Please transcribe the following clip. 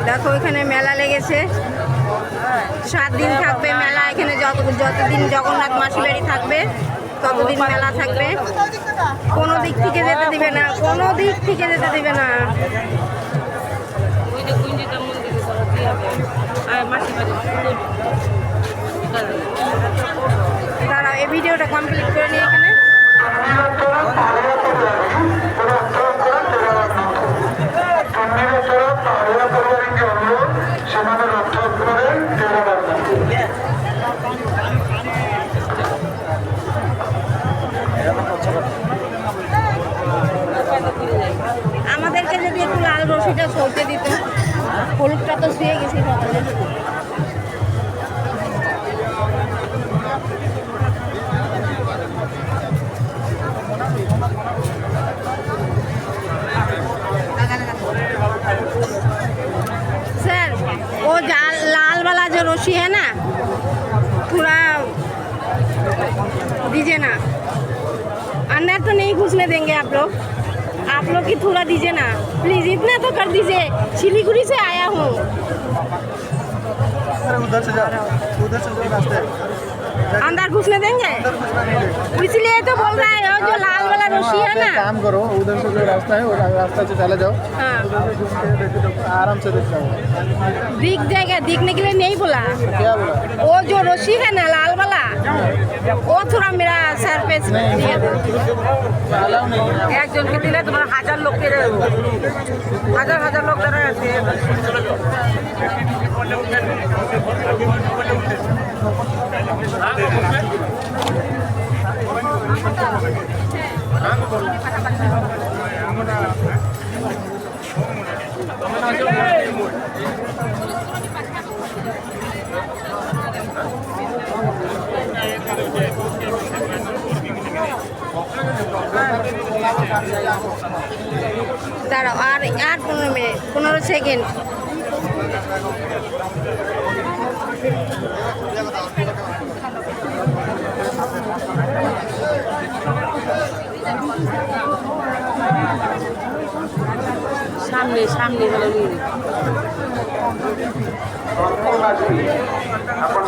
দেখো এখানে মেলা লেগেছে, 7 দিন থাকবে মেলা এখানে। যতদিন জগন্নাথ মাসি বাড়ি থাকবে ততদিন মেলা থাকবে। কোনো দিক থেকে যেতে দিবে না, কোনো দিক থেকে যেতে দিবে না। দাঁড়াও, এই ভিডিওটা কমপ্লিট করে নিই এখানে। আমাদেরকে যদি একটু লাল রশিটা সরতে দিত, হলুদটা তো শুয়ে গেছে সকালে। सर वो लाल वाला जो रस्सी है ना, थोड़ा दीजिए ना। अंदर तो नहीं घुसने देंगे आप लोग की थोड़ा दीजिए ना प्लीज, इतना तो कर दीजिए। सिलीगुड़ी से आया हूँ। उधर से जाओ रास्ते। अंदर घुसने देंगे? इसलिए तो बोल रहा है जो लाल वाला रस्सी है ना। काम करो, उधर से जो रास्ता है वो रास्ता से चले जाओ। हाँ, आराम से दिख जाओ। दिख जाएगा, दिखने के लिए नहीं बोला। क्या बोला? वो जो रस्सी है ना लाल वाला, वो थोड़ा मेरा सर पे दिया दो। एक जन के दिले तुम्हारा 1000 लोग के 1000 लोग जरा ऐसे দাঁড়াও, আর 15 মিনিট 15 সেকেন্ড। সামনে সামনে হলো ଆପଣ